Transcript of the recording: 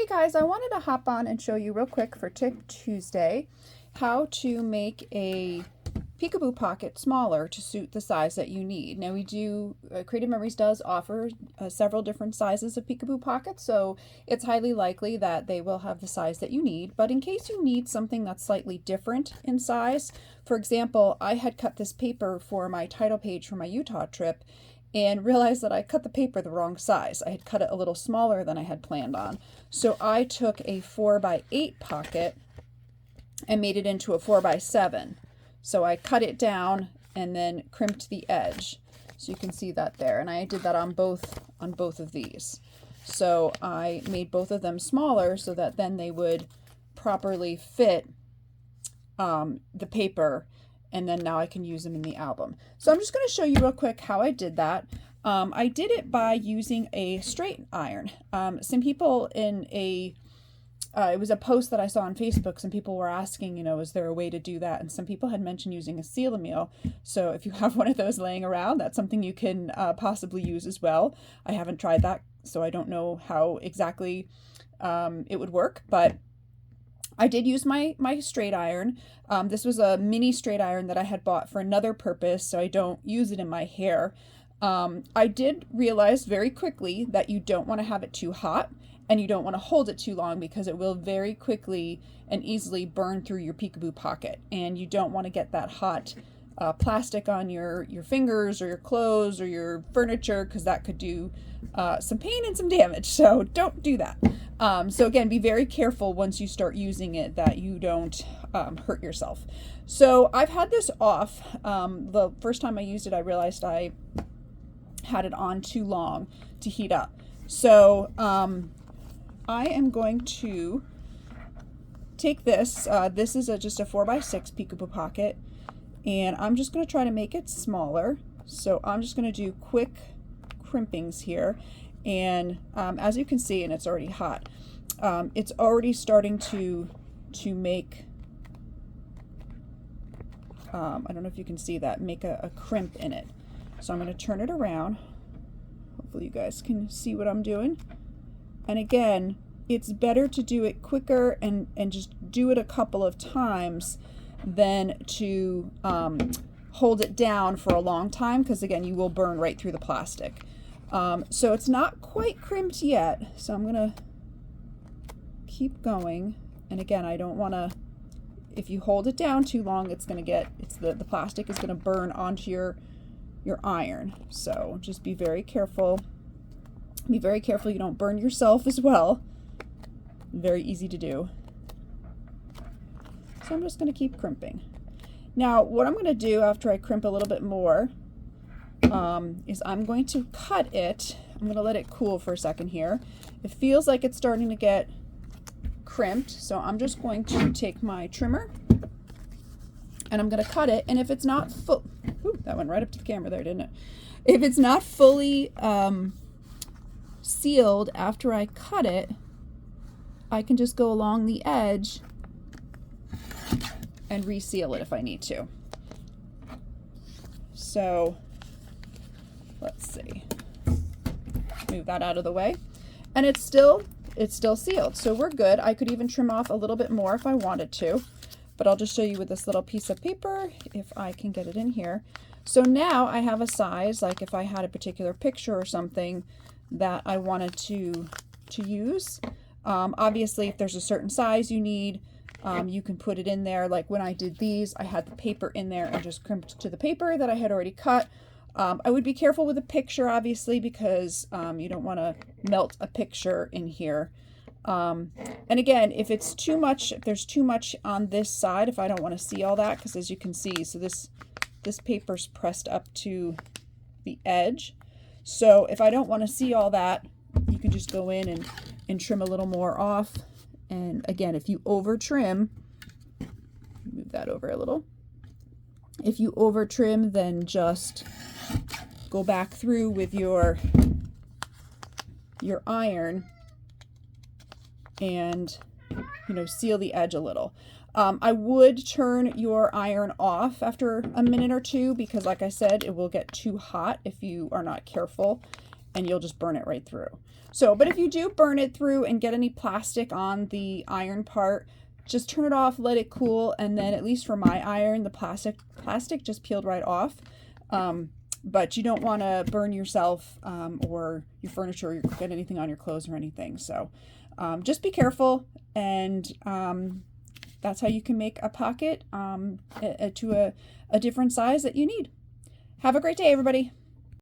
guys, I wanted to hop on and show you real quick for Tip Tuesday how to make a peekaboo pocket smaller to suit the size that you need. Now Creative Memories does offer several different sizes of peekaboo pockets, so it's highly likely that they will have the size that you need. But in case you need something that's slightly different in size, for example, I had cut this paper for my title page for my Utah trip and realized that I cut the paper the wrong size. I had cut it a little smaller than I had planned on. So I took a 4x8 pocket and made it into a 4x7. So I cut it down and then crimped the edge. So you can see that there. And I did that on both of these. So I made both of them smaller so that then they would properly fit the paper, and then now I can use them in the album. So I'm just going to show you real quick how I did that. I did it by using a straight iron. Some people it was a post that I saw on Facebook, some people were asking, is there a way to do that? And some people had mentioned using a seal meal. So if you have one of those laying around, that's something you can possibly use as well. I haven't tried that, so I don't know how exactly it would work, but I did use my straight iron. This was a mini straight iron that I had bought for another purpose, so I don't use it in my hair. I did realize very quickly that you don't want to have it too hot and you don't want to hold it too long because it will very quickly and easily burn through your peekaboo pocket, and you don't want to get that hot plastic on your fingers or your clothes or your furniture, because that could do some pain and some damage. So don't do that. So again, be very careful once you start using it that you don't hurt yourself. So I've had this off. The first time I used it, I realized I had it on too long to heat up. So I am going to take this. This is just a 4x6 peekaboo pocket, and I'm just going to try to make it smaller. So I'm just going to do quick crimpings here. And as you can see, and it's already hot, it's already starting to make, I don't know if you can see that, make a crimp in it. So I'm going to turn it around. Hopefully you guys can see what I'm doing. And again, it's better to do it quicker and just do it a couple of times than to hold it down for a long time, because again, you will burn right through the plastic. So it's not quite crimped yet, so I'm gonna keep going. And again, I don't want to, if you hold it down too long, the plastic is gonna burn onto your iron. So just be very careful. Be very careful you don't burn yourself as well. Very easy to do. So I'm just gonna keep crimping. Now, what I'm gonna do after I crimp a little bit more is I'm going to cut it. I'm going to let it cool for a second here. It feels like it's starting to get crimped, so I'm just going to take my trimmer and I'm going to cut it. And if it's not full, that went right up to the camera there, didn't it? If it's not fully sealed after I cut it, I can just go along the edge and reseal it if I need to. So let's see, move that out of the way, and it's still sealed, so we're good. I could even trim off a little bit more if I wanted to, but I'll just show you with this little piece of paper if I can get it in here. So now I have a size, like if I had a particular picture or something that I wanted to use. Obviously, if there's a certain size you need, you can put it in there. Like when I did these, I had the paper in there and just crimped to the paper that I had already cut. I would be careful with a picture, obviously, because you don't want to melt a picture in here. And again, if it's too much, if there's too much on this side, if I don't want to see all that, because as you can see, so this paper's pressed up to the edge. So if I don't want to see all that, you can just go in and trim a little more off. And again, if you over trim, move that over a little. If you over trim, then just go back through with your iron and seal the edge a little. I would turn your iron off after a minute or two, because like I said, it will get too hot if you are not careful. and you'll just burn it right through. So, but if you do burn it through and get any plastic on the iron part, just turn it off, let it cool, and then at least for my iron, the plastic just peeled right off. But you don't want to burn yourself or your furniture, or get anything on your clothes or anything. So just be careful, and that's how you can make a pocket to a different size that you need. Have a great day, everybody.